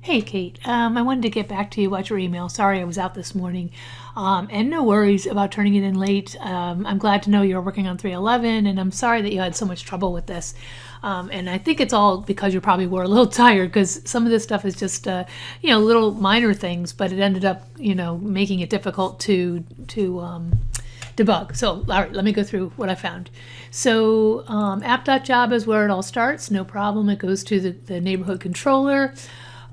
Hey, Kate. I wanted to get back to you about your email. Sorry I was out this morning. And no worries about turning it in late. I'm glad to know you're working on 311, and I'm sorry that you had so much trouble with this. And I think it's all because you probably were a little tired, because some of this stuff is just, little minor things, but it ended up, making it difficult to debug. So, all right, let me go through what I found. So, app.job is where it all starts. No problem. It goes to the neighborhood controller.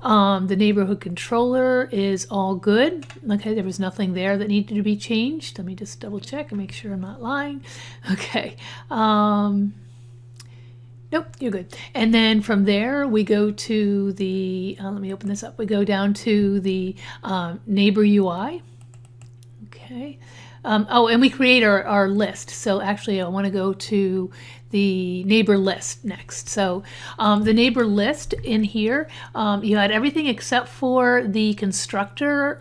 The neighborhood controller is all good. Okay, there was nothing there that needed to be changed. Let me just double check and make sure I'm not lying. Okay. Nope, you're good. And then from there, we go to the, let me open this up. We go down to the neighbor UI. Okay. And we create our list. So actually, I want to go to the neighbor list next. So the neighbor list in here, you had everything except for the constructor,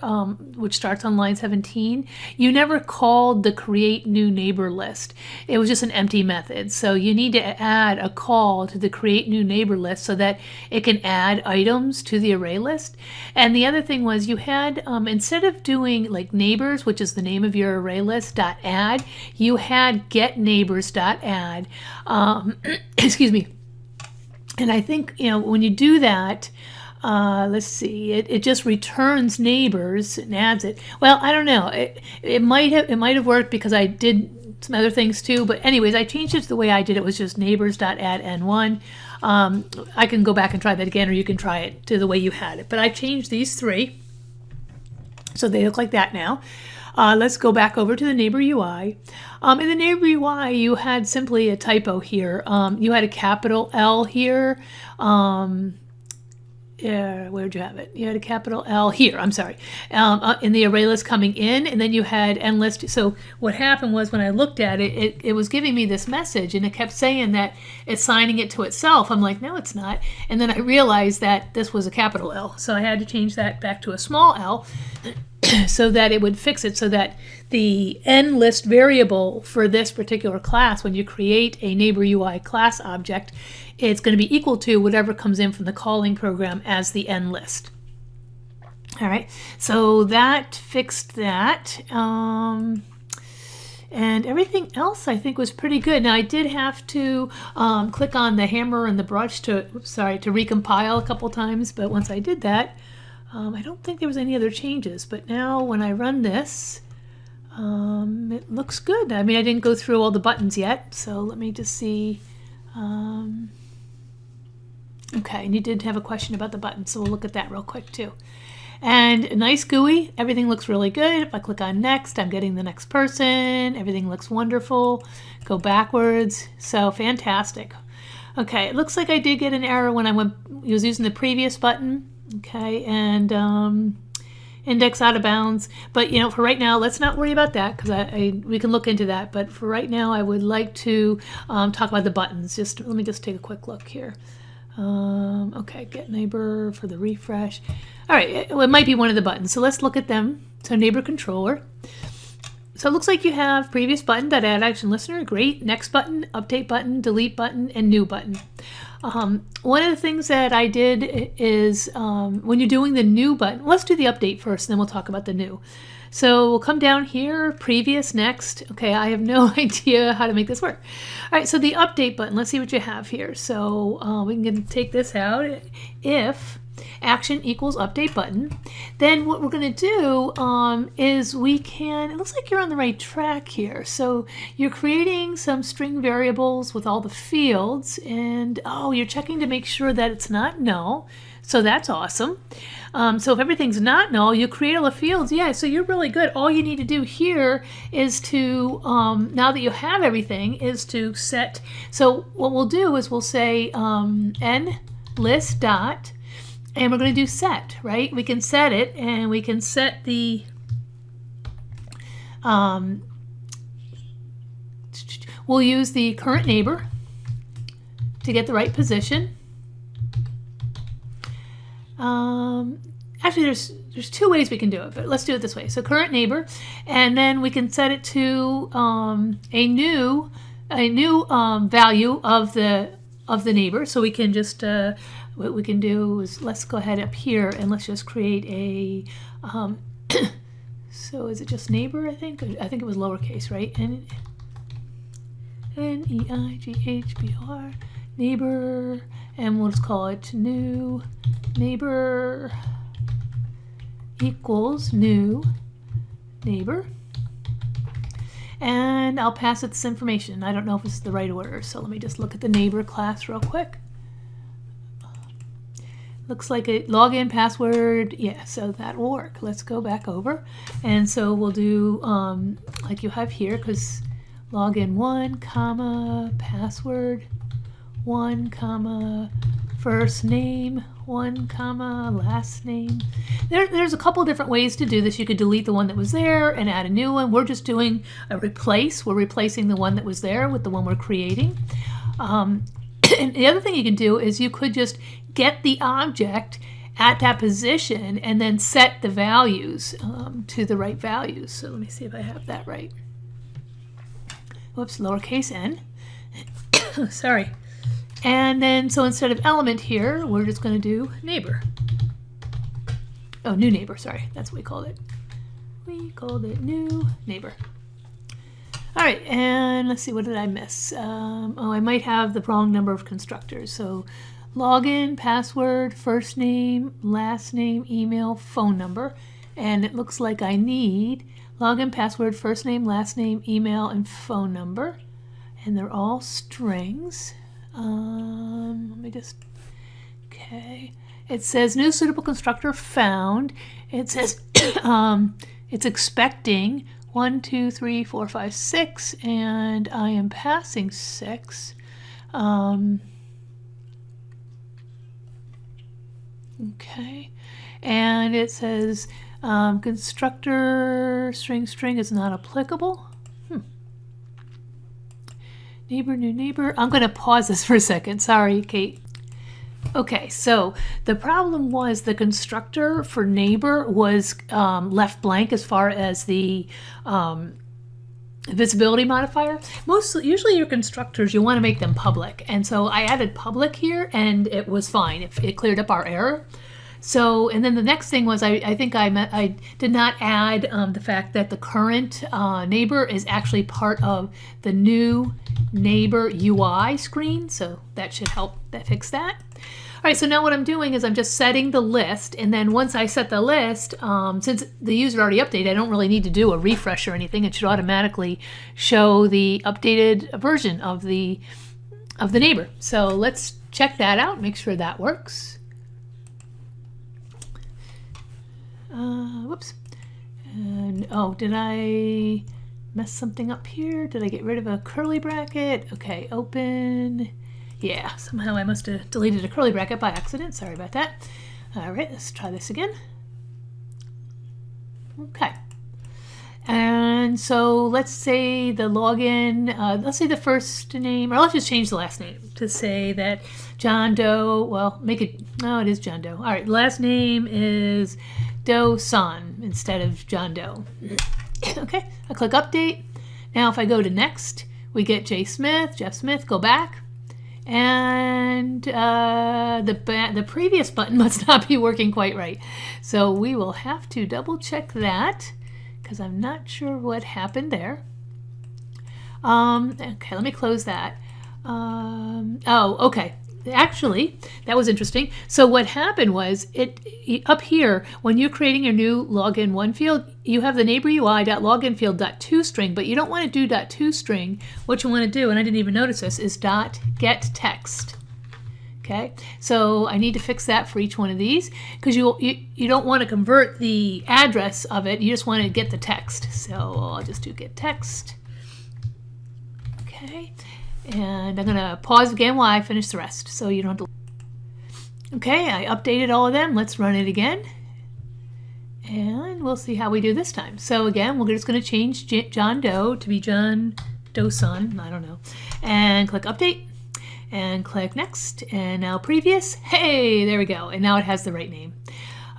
which starts on line 17. You never called the create new neighbor list. It was just an empty method. So you need to add a call to the create new neighbor list so that it can add items to the array list. And the other thing was you had, instead of doing like neighbors, which is the name of your array list, .add, you had get neighbors.add. Excuse me. And I think, when you do that, let's see, it just returns neighbors and adds it. Well, I don't know. It might have worked because I did some other things too. But anyways, I changed it to the way I did. It was just neighbors.add n1. I can go back and try that again, or you can try it to the way you had it. But I changed these three, so they look like that now. Let's go back over to the neighbor UI. In the neighbor UI, you had simply a typo here. You had a capital L here. Where'd you have it? You had a capital L here, I'm sorry, in the array list coming in, and then you had end list. So what happened was when I looked at it, it was giving me this message, and it kept saying that it's signing it to itself. I'm like, no, it's not. And then I realized that this was a capital L. So I had to change that back to a small l so that it would fix it so that the end list variable for this particular class, when you create a neighbor UI class object, it's going to be equal to whatever comes in from the calling program as the end list. All right, so that fixed that. And everything else I think was pretty good. Now I did have to click on the hammer and the brush to recompile a couple times, but once I did that, I don't think there was any other changes. But now when I run this, it looks good. I mean, I didn't go through all the buttons yet, so let me just see. Okay, and you did have a question about the buttons, so we'll look at that real quick too. And a nice GUI, everything looks really good. If I click on next, I'm getting the next person. Everything looks wonderful. Go backwards, so fantastic. Okay, it looks like I did get an error when I was using the previous button. Okay, and index out of bounds. But for right now, let's not worry about that, because we can look into that. But for right now, I would like to talk about the buttons. Let me just take a quick look here. Okay, get neighbor for the refresh. All right, it might be one of the buttons. So let's look at them. So neighbor controller. So it looks like you have previous button, .add action listener, great. Next button, update button, delete button, and new button. One of the things that I did is when you're doing the new button, let's do the update first, and then we'll talk about the new. So we'll come down here, previous, next. Okay, I have no idea how to make this work. All right, so the update button, let's see what you have here. So we can take this out. If action equals update button, then what we're going to do is we can, it looks like you're on the right track here. So you're creating some string variables with all the fields, and you're checking to make sure that it's not null. So that's awesome. So if everything's not null, you create all the fields. Yeah, so you're really good. All you need to do here is to, now that you have everything, is to set. So what we'll do is we'll say n list dot, and we're going to do set, right? We can set it, and we can set the, we'll use the current neighbor to get the right position. Actually, there's two ways we can do it, but let's do it this way. So current neighbor, and then we can set it to a new value of the of the neighbor. So we can just, what we can do is let's go ahead up here and let's just create a, so is it just neighbor, I think? I think it was lowercase, right? N-E-I-G-H-B-R, neighbor, and we'll just call it new neighbor equals new neighbor. And I'll pass it this information. I don't know if this is the right order, so let me just look at the neighbor class real quick. Looks like a login password. Yeah, so that will work. Let's go back over. And so we'll do like you have here, because login 1, comma, password 1, comma, first name 1, comma, last name. There's a couple different ways to do this. You could delete the one that was there and add a new one. We're just doing a replace. We're replacing the one that was there with the one we're creating. And the other thing you can do is you could just get the object at that position and then set the values to the right values. So let me see if I have that right. Whoops, lowercase n. Sorry. And then, so instead of element here, we're just going to do neighbor. Oh, new neighbor, sorry. That's what we called it. We called it new neighbor. All right, and let's see, what did I miss? Oh, I might have the wrong number of constructors. So login, password, first name, last name, email, phone number. And it looks like I need login, password, first name, last name, email, and phone number. And they're all strings. Let me just, okay. It says new suitable constructor found. It says it's expecting 1, 2, 3, 4, 5, 6, and I am passing 6. Okay, and it says constructor string is not applicable. Neighbor, new neighbor. I'm going to pause this for a second. Sorry, Kate. Okay, so the problem was the constructor for neighbor was left blank as far as the visibility modifier. Usually your constructors, you want to make them public. And so I added public here and it was fine. It cleared up our error. So, and then the next thing was I think I did not add the fact that the current neighbor is actually part of the new neighbor UI screen. So that should help fix that. All right, so now what I'm doing is I'm just setting the list, and then once I set the list, since the user already updated, I don't really need to do a refresh or anything. It should automatically show the updated version of the neighbor. So let's check that out, make sure that works. Whoops. And oh, did I mess something up here? Did I get rid of a curly bracket? Okay, open. Yeah, somehow I must have deleted a curly bracket by accident. Sorry about that. All right, let's try this again. Okay. And so let's say the login, let's say the first name, or let's just change the last name to say that John Doe, well, make it, no, it is John Doe. All right, last name is Doe Son instead of John Doe. Okay, I click update. Now if I go to next, we get Jeff Smith, go back. And the previous button must not be working quite right. So we will have to double check that because I'm not sure what happened there. Okay, let me close that. Oh, okay. Actually, that was interesting. So what happened was up here, when you're creating your new login one field, you have the neighbor UI.login field.toString, but you don't want to do .toString. What you want to do, and I didn't even notice this, is .getText. Okay, so I need to fix that for each one of these because you don't want to convert the address of it. You just want to get the text. So I'll just do getText. Okay. And I'm going to pause again while I finish the rest so you don't have to. Okay, I updated all of them. Let's run it again. And we'll see how we do this time. So again, we're just going to change John Doe to be John Doe Son. I don't know. And click update. And click next. And now previous. Hey, there we go. And now it has the right name.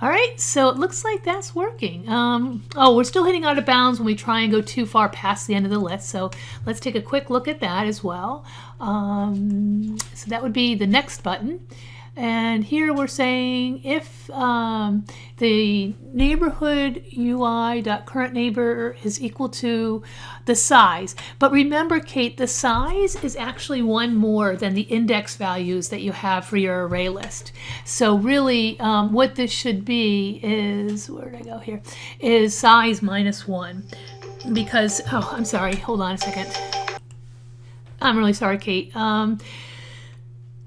All right, so it looks like that's working. Oh, we're still hitting out of bounds when we try and go too far past the end of the list. So let's take a quick look at that as well. So that would be the next button. And here we're saying if the neighborhood UI.current neighbor is equal to the size. But remember, Kate, the size is actually one more than the index values that you have for your array list. So really what this should be is, where did I go here, is size -1. Because, oh, I'm sorry, hold on a second. I'm really sorry, Kate.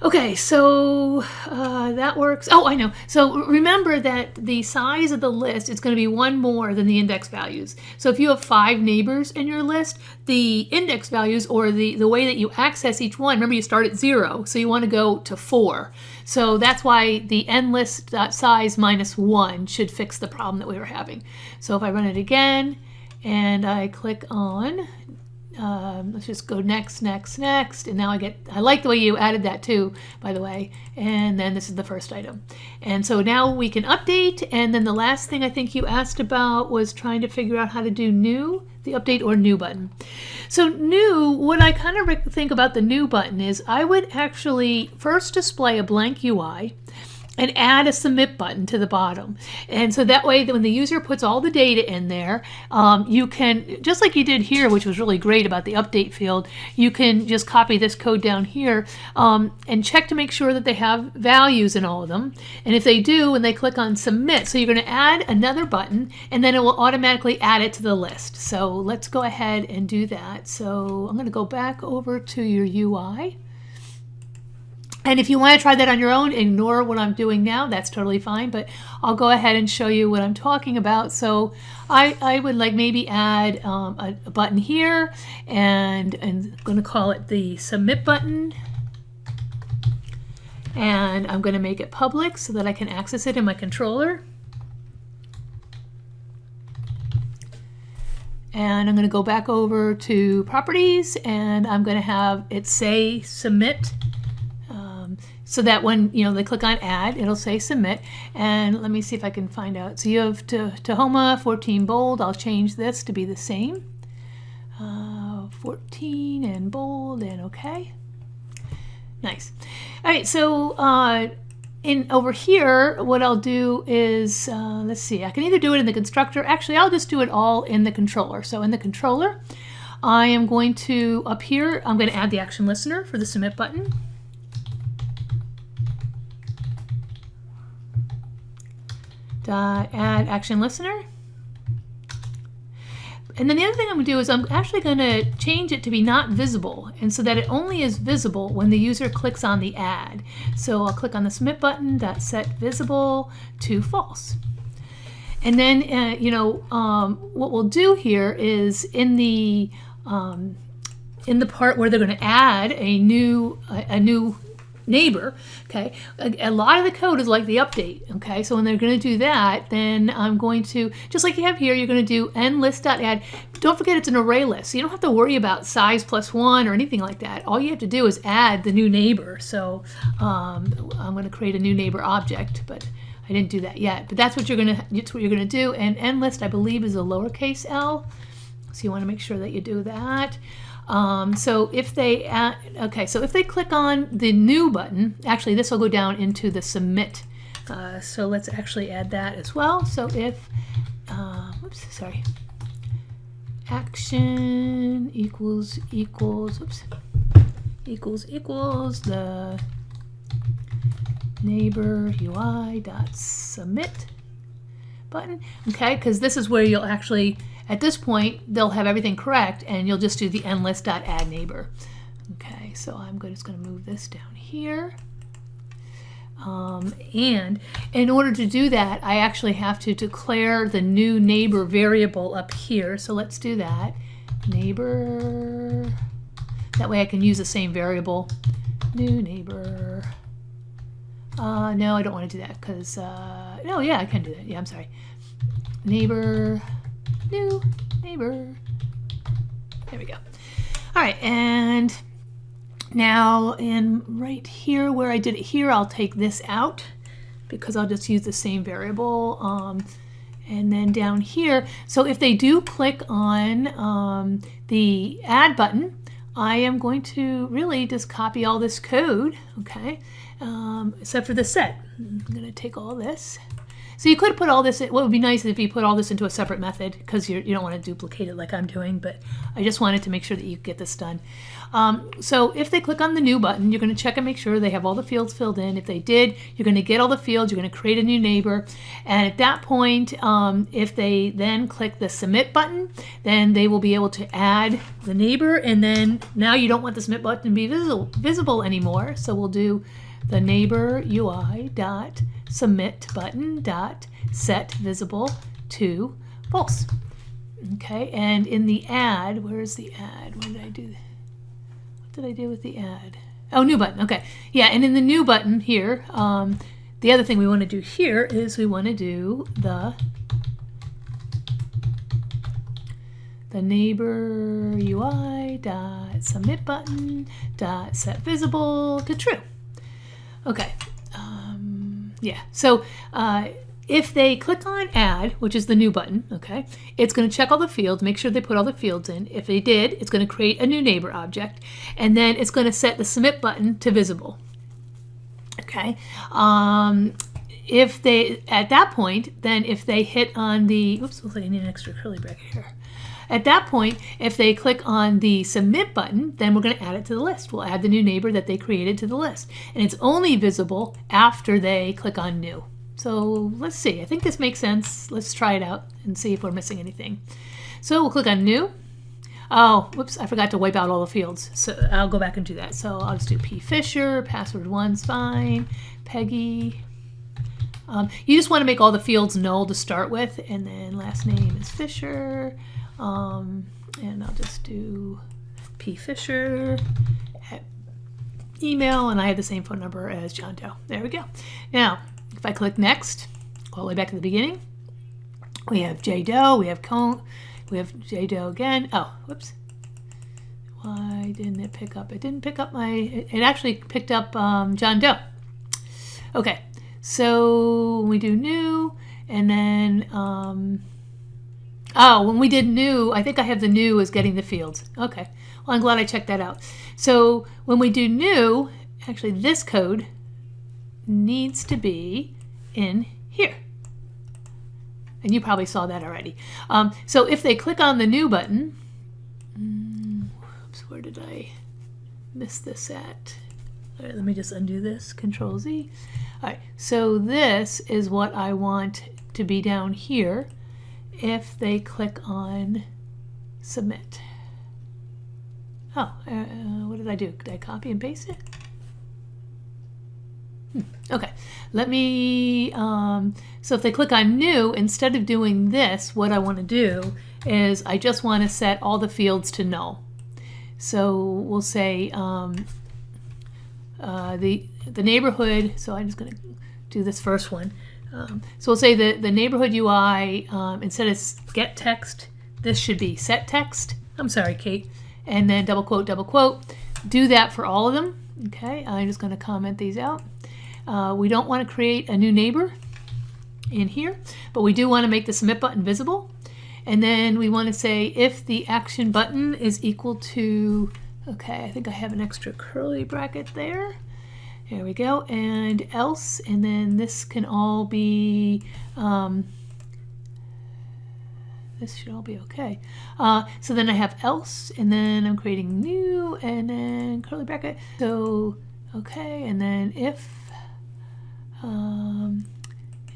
Okay, so that works. Oh, I know. So remember that the size of the list is going to be one more than the index values. So if you have 5 neighbors in your list, the index values, or the way that you access each one, remember you start at 0, so you want to go to 4. So that's why the endList.size -1 should fix the problem that we were having. So if I run it again and I click on, let's just go next, next, next, and now I like the way you added that too, by the way, and then this is the first item. And so now we can update, and then the last thing I think you asked about was trying to figure out how to do new, the update or new button. So new, what I kind of think about the new button is I would actually first display a blank UI, and add a submit button to the bottom. And so that way, when the user puts all the data in there, you can, just like you did here, which was really great about the update field, you can just copy this code down here and check to make sure that they have values in all of them. And if they do, when they click on submit, so you're going to add another button, and then it will automatically add it to the list. So let's go ahead and do that. So I'm going to go back over to your UI. And if you want to try that on your own, ignore what I'm doing now. That's totally fine, but I'll go ahead and show you what I'm talking about. So I would like maybe add a button here, and I'm going to call it the submit button. And I'm going to make it public so that I can access it in my controller. And I'm going to go back over to properties, and I'm going to have it say submit. So that when they click on add, it'll say submit. And let me see if I can find out. So you have Tahoma 14 bold. I'll change this to be the same. 14 and bold and okay. Nice. All right, so over here, what I'll do is, let's see, I can either do it in the constructor. Actually, I'll just do it all in the controller. So in the controller, I am going to, up here, I'm going to add the action listener for the submit button. Add action listener. And then the other thing I'm going to do is I'm actually going to change it to be not visible, and so that it only is visible when the user clicks on the add. So I'll click on the submit button, set visible to false. And then what we'll do here is in the part where they're going to add a new neighbor, okay, a lot of the code is like the update, okay, so when they're going to do that, then I'm going to, just like you have here, you're going to do endList.add. Don't forget it's an array list, so you don't have to worry about size +1 or anything like that. All you have to do is add the new neighbor. So I'm going to create a new neighbor object, but I didn't do that yet. But that's what you're going to do. And endList, I believe, is a lowercase l, so you want to make sure that you do that. So if they so if they click on the new button, actually this will go down into the submit. So let's actually add that as well. So if action equals the neighbor UI.submit button, okay, because this is where you'll actually, at this point, they'll have everything correct, and you'll just do the endList.add neighbor. Okay, so I'm just going to move this down here. And in order to do that, I actually have to declare the new neighbor variable up here. So let's do that. Neighbor. That way I can use the same variable. New neighbor. No, I don't want to do that because, no, yeah, I can do that. Yeah, I'm sorry. Neighbor. New neighbor. There we go. All right, and now in right here where I did it here, I'll take this out. because I'll just use the same variable. And then down here, so if they do click on the add button, I am going to really just copy all this code, okay, except for the set. I'm going to take all this. So you could put all this, what would be nice if you put all this into a separate method, because you don't want to duplicate it like I'm doing, but I just wanted to make sure that you get this done. So if they click on the new button, you're going to check and make sure they have all the fields filled in. If they did, you're going to get all the fields, you're going to create a new neighbor, and at that point, if they then click the submit button, then they will be able to add the neighbor, and then now you don't want the submit button to be visible anymore, so we'll do the neighbor UI dot submit button dot set visible to false. Okay, and in the add, where's the add? What did I do? What did I do with the add? Oh, new button. Okay, yeah, and in the new button here, the other thing we want to do here is we want to do the neighbor UI dot submit button dot set visible to true. Okay, yeah, so if they click on add, which is the new button, okay, it's going to check all the fields, make sure they put all the fields in. If they did, it's going to create a new neighbor object, and then it's going to set the submit button to visible. Okay, if they, at that point, then if they hit on the, oops, looks like I need an extra curly bracket here. At that point, if they click on the submit button, then we're going to add it to the list. We'll add the new neighbor that they created to the list. And it's only visible after they click on new. So let's see. I think this makes sense. Let's try it out and see if we're missing anything. So we'll click on new. Oh, whoops, I forgot to wipe out all the fields. So I'll go back and do that. So I'll just do P. Fisher, password 1's fine, Peggy. You just want to make all the fields null to start with, and then last name is Fisher. And I'll just do P. Fisher at email, and I have the same phone number as John Doe. There we go. Now, if I click next, all the way back to the beginning, we have J. Doe, we have J. Doe again. Oh, whoops. Why didn't it pick up? It didn't pick up it actually picked up John Doe. Okay, so we do new, and then, oh, when we did new, I think I have the new as getting the fields. Okay, well, I'm glad I checked that out. So when we do new, actually this code needs to be in here. And you probably saw that already. So if they click on the new button, oops, where did I miss this at? All right, let me just undo this, Control Z. All right, so this is what I want to be down here if they click on submit. Oh, what did I do? Did I copy and paste it? Okay, let me, so if they click on new, instead of doing this, what I want to do is I just want to set all the fields to null. So we'll say the neighborhood, so I'm just going to do this first one. So we'll say the neighborhood UI, instead of get text, this should be set text. I'm sorry, Kate. And then double quote, do that for all of them. Okay, I'm just going to comment these out. We don't want to create a new neighbor in here, but we do want to make the submit button visible. And then we want to say if the action button is equal to, okay, I think I have an extra curly bracket there. There we go, and else, and then this can all be, this should all be okay. So then I have else, and then I'm creating new, and then curly bracket. So, okay, and then if, and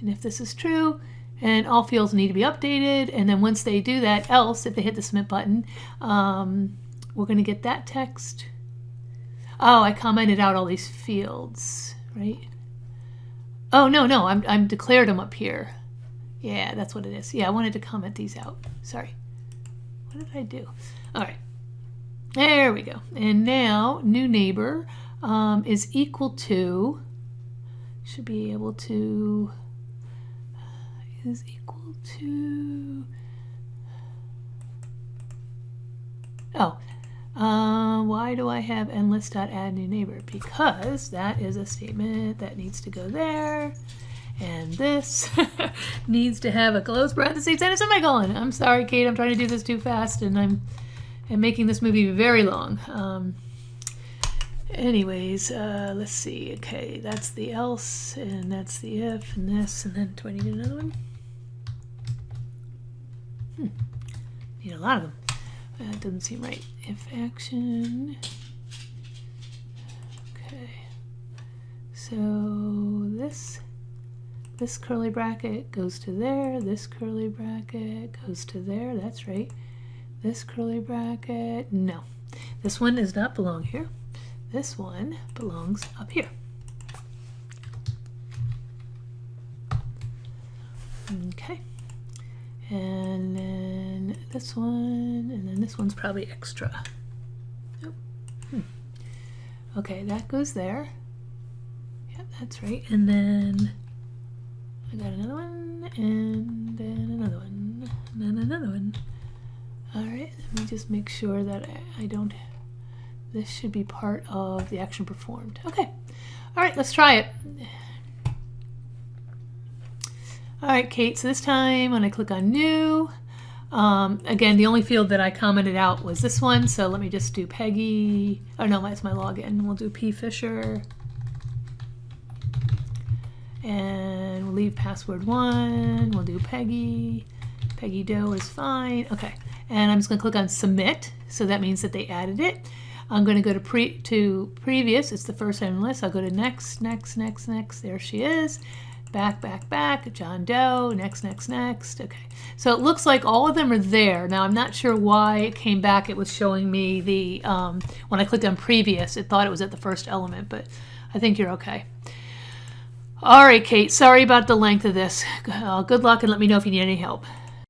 if this is true, and all fields need to be updated, and then once they do that, else, if they hit the submit button, we're going to get that text. Oh, I commented out all these fields, right? Oh, no, I'm declared them up here. Yeah, that's what it is. Yeah, I wanted to comment these out. Sorry. What did I do? All right. There we go. And now, new neighbor is equal to, should be able to, is equal to, oh, why do I have endless.add new neighbor? Because that is a statement that needs to go there. And this needs to have a close parentheses and a semicolon. I'm sorry, Kate, I'm trying to do this too fast, and I'm making this movie very long. Anyways, let's see. Okay, that's the else, and that's the if, and this, and then do I need another one? Need a lot of them. That doesn't seem right. If action. Okay. So this curly bracket goes to there. This curly bracket goes to there. That's right. This curly bracket, no. This one does not belong here. This one belongs up here. Okay. And then this one, and then this one's probably extra. Nope. Okay, that goes there. Yep, that's right. And then I got another one, and then another one, and then another one. All right, let me just make sure that I don't, this should be part of the action performed. Okay, all right, let's try it. All right, Kate, so this time when I click on new, again, the only field that I commented out was this one, so let me just do Peggy, oh no, that's my login. We'll do P. Fisher, and we'll leave password 1, we'll do Peggy, Peggy Doe is fine, okay. And I'm just gonna click on submit, so that means that they added it. I'm gonna go to previous, it's the first item on the list, I'll go to next, next, next, next, there she is. Back, back, back, John Doe, next, next, next. Okay, so it looks like all of them are there. Now, I'm not sure why it came back. It was showing me the, when I clicked on previous, it thought it was at the first element, but I think you're okay. All right, Kate, sorry about the length of this. Good luck and let me know if you need any help.